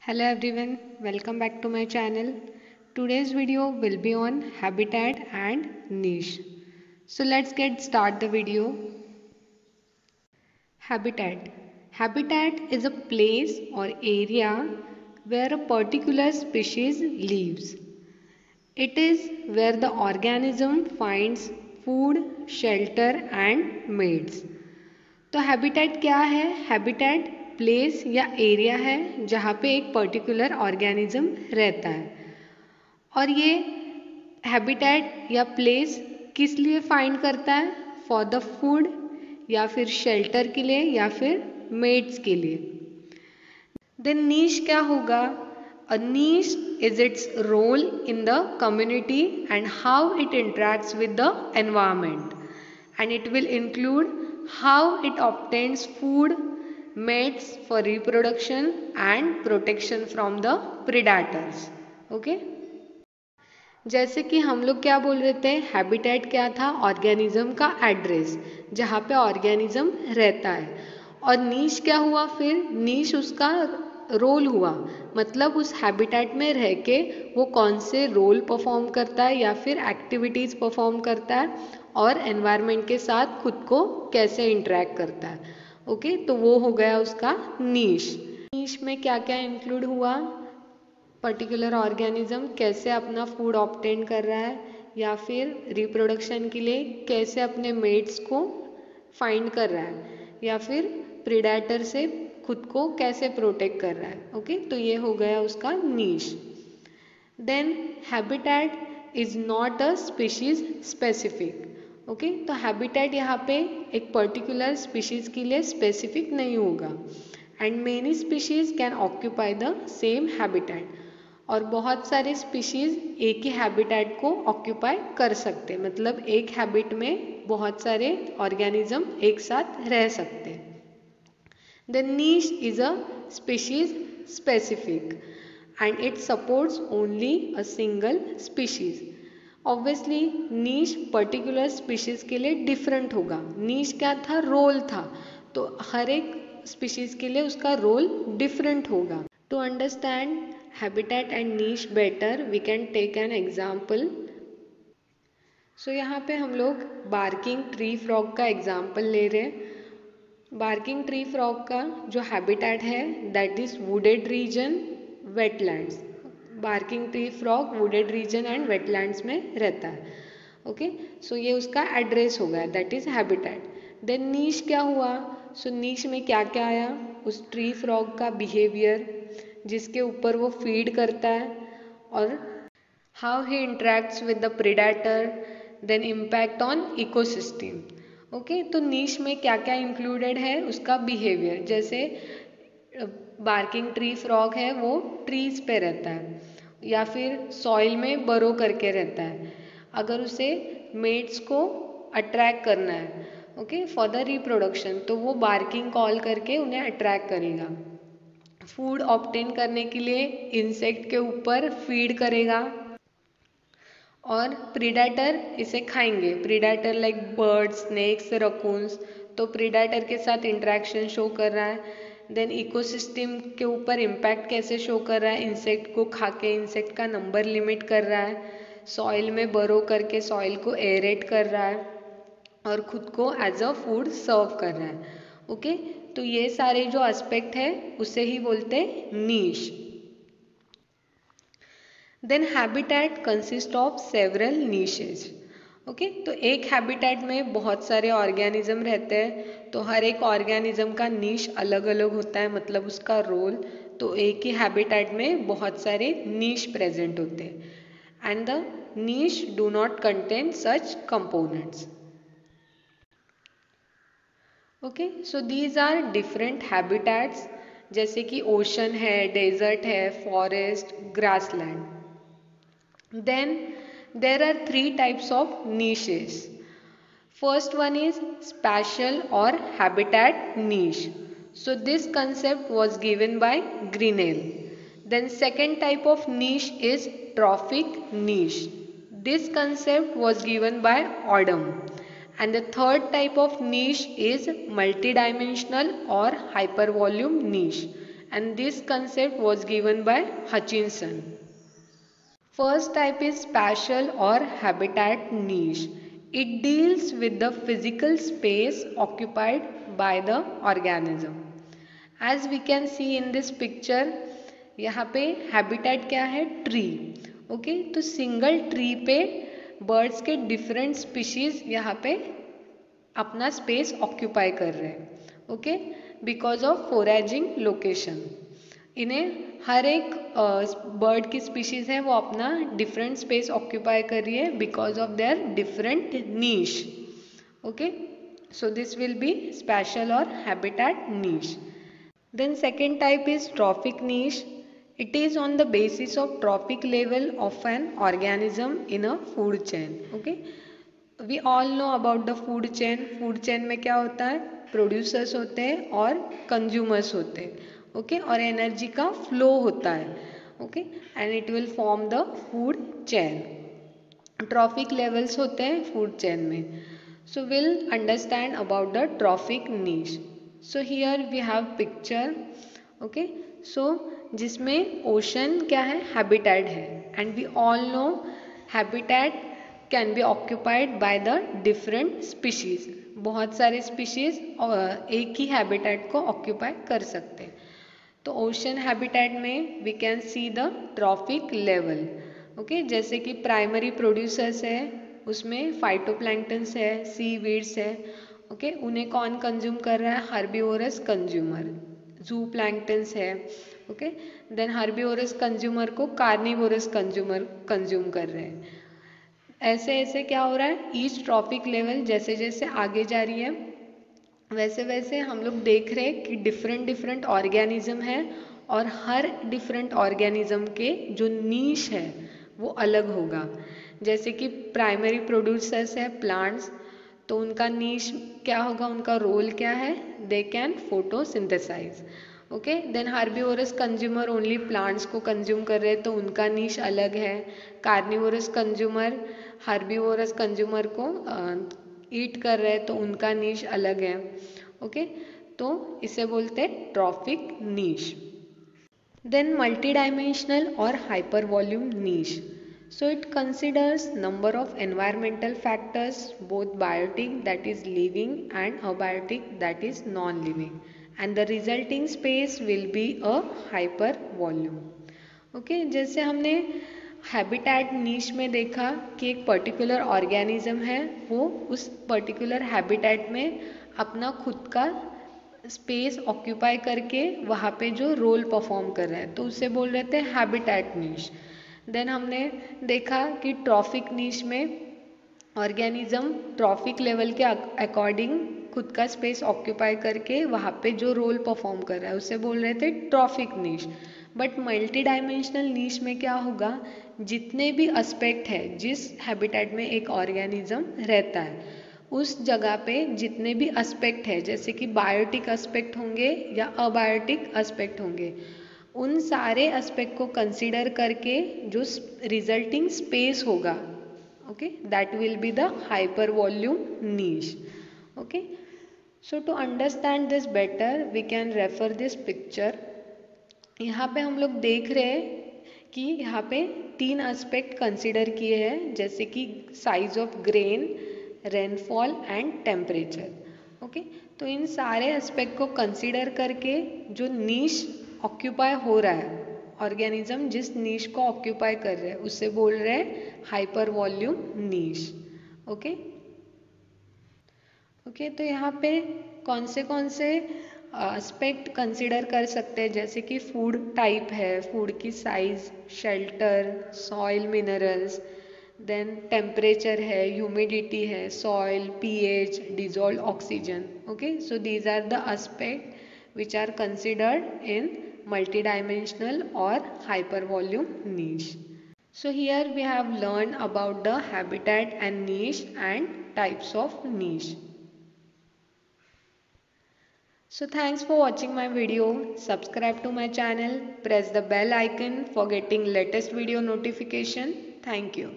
Hello everyone, welcome back to my channel. Today's video will be on habitat and niche. So let's get start the video. Habitat. Habitat is a place or area where a particular species lives. It is where the organism finds food, shelter and mates. तो habitat क्या है? Habitat place या area है जहाँ पे एक particular organism रहता है और ये हैबिटेट या प्लेस किस लिए फाइंड करता है? फॉर द फूड या फिर शेल्टर के लिए या फिर मेट्स के लिए. देन नीश क्या होगा? A niche is its role in the community and how it interacts with the environment and it will include how it obtains food, mates for reproduction and protection from the predators. Okay? जैसे कि हम लोग क्या बोल रहे थे, habitat क्या था? ऑर्गेनिज्म का एड्रेस जहाँ पे ऑर्गेनिज्म रहता है. और नीश क्या हुआ? फिर नीश उसका रोल हुआ, मतलब उस हैबिटेट में रह के वो कौन से रोल परफॉर्म करता है या फिर एक्टिविटीज़ परफॉर्म करता है और एनवायरनमेंट के साथ खुद को कैसे इंटरेक्ट करता है. ओके, तो वो हो गया उसका नीश. नीश में क्या क्या इंक्लूड हुआ? पर्टिकुलर ऑर्गेनिज्म कैसे अपना फूड ऑब्टेन कर रहा है या फिर रिप्रोडक्शन के लिए कैसे अपने मेट्स को फाइंड कर रहा है या फिर प्रीडेटर से खुद को कैसे प्रोटेक्ट कर रहा है. ओके, तो ये हो गया उसका niche. Then habitat is not a species specific. Okay, तो हैबिटेट यहाँ पे एक पर्टिकुलर स्पीशीज के लिए स्पेसिफिक नहीं होगा and many species can occupy the same habitat. और बहुत सारे स्पीशीज एक ही हैबिटेट को ऑक्यूपाई कर सकते, मतलब एक हैबिट में बहुत सारे ऑर्गेनिज्म एक साथ रह सकते हैं. The niche is a species specific and it supports only a single species. Obviously niche particular species के लिए different होगा. niche क्या था? रोल था, तो हर एक species के लिए उसका रोल different होगा. To understand habitat and niche better we can take an example. So यहाँ पे हम लोग barking tree frog का example ले रहे हैं. बार्किंग ट्री फ्रॉग का जो हैबिटेट है that is wooded region, wetlands. Barking tree frog wooded region and wetlands में रहता है. ओके, सो ये उसका एड्रेस हो गया, that is habitat. Then niche क्या हुआ? सो नीश में क्या क्या आया? उस ट्री फ्रॉग का बिहेवियर जिसके ऊपर वो फीड करता है और how he interacts with the predator, then impact on ecosystem. Okay, तो नीश में क्या क्या इंक्लूडेड है? उसका बिहेवियर, जैसे बार्किंग ट्री फ्रॉग है वो ट्रीज पे रहता है या फिर सॉइल में बरो करके रहता है. अगर उसे मेट्स को अट्रैक्ट करना है ओके फॉर द रिप्रोडक्शन, तो वो बार्किंग कॉल करके उन्हें अट्रैक्ट करेगा. फूड ऑब्टेन करने के लिए इंसेक्ट के ऊपर फीड करेगा और प्रीडेटर इसे खाएंगे. प्रीडेटर लाइक बर्ड्स, स्नेक्स, रकून्स, तो प्रीडेटर के साथ इंटरेक्शन शो कर रहा है. देन इकोसिस्टम के ऊपर इम्पैक्ट कैसे शो कर रहा है? इंसेक्ट को खा के इंसेक्ट का नंबर लिमिट कर रहा है, सॉइल में बरो करके सॉइल को एरेट कर रहा है और खुद को एज अ फूड सर्व कर रहा है. ओके, तो ये सारे जो एस्पेक्ट है उसे ही बोलते हैं niche. Then habitat consist of several niches. Okay, तो एक हैबिटेट में बहुत सारे ऑर्गेनिज्म रहते हैं, तो हर एक ऑर्गेनिज्म का नीश अलग अलग होता है, मतलब उसका रोल. तो एक ही हैबिटेट में बहुत सारे नीश प्रेजेंट होते हैं and the niche do not contain such components. Okay, so these are different habitats, जैसे कि ओशन है, डेजर्ट है, forest, grassland. Then there are three types of niches. First one is spatial or habitat niche. So this concept was given by Grinnell. Then second type of niche is trophic niche. This concept was given by Odom. And the third type of niche is multidimensional or hypervolume niche. and this concept was given by Hutchinson. First type is spatial or habitat niche. It deals with the physical space occupied by the organism. As we can see in this picture, यहाँ पे habitat क्या है? Tree. Okay तो single tree पे birds के different species यहाँ पे अपना स्पेस ऑक्यूपाई कर रहे हैं. Okay because of foraging location. इन्हें हर एक बर्ड की स्पीशीज है वो अपना डिफरेंट स्पेस ऑक्यूपाई कर रही है because of their different niche. Okay so this will be special और habitat niche. Then second type is trophic niche. It is on the basis of trophic level of an organism in a food chain. Okay. We all know about the food chain. Food chain में क्या होता है? Producers होते हैं और consumers होते हैं. Okay. और energy का flow होता है. Okay. And it will form the food chain. Trophic levels होते हैं food chain में. So we'll understand about the trophic niche. So here we have picture. Okay. So जिसमें ocean क्या है? Habitat है. And we all know habitat can be occupied by the different species. बहुत सारे species एक ही habitat को occupy कर सकते हैं. तो ocean habitat में we can see the trophic level. Okay. जैसे कि primary producers है उसमें phytoplanktons है, seaweeds है. ओके उन्हें कौन कंज्यूम कर रहा है? Herbivorous consumer. जू प्लैंक्टन्स है. ओके देन हर्बीवोरस कंज्यूमर को कार्निवोरस कंज्यूमर कंज्यूम कर रहे हैं. ऐसे ऐसे क्या हो रहा है? ईच ट्रॉफिक लेवल जैसे जैसे आगे जा रही है वैसे वैसे हम लोग देख रहे हैं कि डिफरेंट डिफरेंट ऑर्गेनिज्म है और हर डिफरेंट ऑर्गेनिज्म के जो नीश है वो अलग होगा. जैसे कि प्राइमरी प्रोड्यूसर्स है प्लांट्स तो उनका नीश क्या होगा? उनका रोल क्या है? They can photosynthesize. Okay then herbivorous consumer only plants को कंज्यूम कर रहे हैं तो उनका नीश अलग है. कार्निवोरस कंज्यूमर हार्बीवोरस कंज्यूमर को ईट कर रहे हैं तो उनका नीश अलग है. ओके तो इसे बोलते हैं ट्रॉफिक नीश. देन मल्टी डायमेंशनल और hyper volume niche. So it considers number of environmental factors, both biotic that is living and abiotic that is non-living, and the resulting space will be a hyper volume. Okay, जैसे हमने habitat नीश में देखा कि एक particular organism है वो उस particular habitat में अपना खुद का स्पेस ऑक्यूपाई करके वहाँ पे जो रोल परफॉर्म कर रहा है तो उसे बोल रहे थे हैबिटेट नीश. देन हमने देखा कि ट्रॉफिक नीश में ऑर्गेनिज्म ट्रॉफिक लेवल के अकॉर्डिंग खुद का स्पेस ऑक्यूपाई करके वहाँ पे जो रोल परफॉर्म कर रहा है उसे बोल रहे थे trophic niche. But multi dimensional niche में क्या होगा? जितने भी एस्पेक्ट है जिस हैबिटेट में एक ऑर्गेनिज्म रहता है उस जगह पे जितने भी एस्पेक्ट है जैसे कि बायोटिक एस्पेक्ट होंगे या अबायोटिक एस्पेक्ट होंगे उन सारे एस्पेक्ट को कंसीडर करके जो रिजल्टिंग स्पेस होगा okay that will be the hypervolume niche. Okay so to understand this better we can refer this picture. यहाँ पे हम लोग देख रहे हैं कि यहाँ पे 3 एस्पेक्ट कंसीडर किए हैं जैसे कि size of grain, rainfall and temperature. Okay तो इन सारे एस्पेक्ट को कंसीडर करके जो नीश ऑक्यूपाई हो रहा है ऑर्गेनिज्म जिस नीश को ऑक्यूपाई कर रहे हैं उससे बोल रहे हैं hyper volume niche. Okay okay तो यहाँ पे कौन से एस्पेक्ट कंसीडर कर सकते हैं जैसे कि फूड टाइप है, फूड की size, shelter, soil minerals, then temperature है, ह्यूमिडिटी है, soil, pH, dissolve oxygen. Okay so these are the aspect which are considered in multidimensional or hypervolume niche. So here we have learned about the habitat and niche and types of niche. So thanks for watching my video. Subscribe to my channel. Press the bell icon for getting latest video notification. Thank you.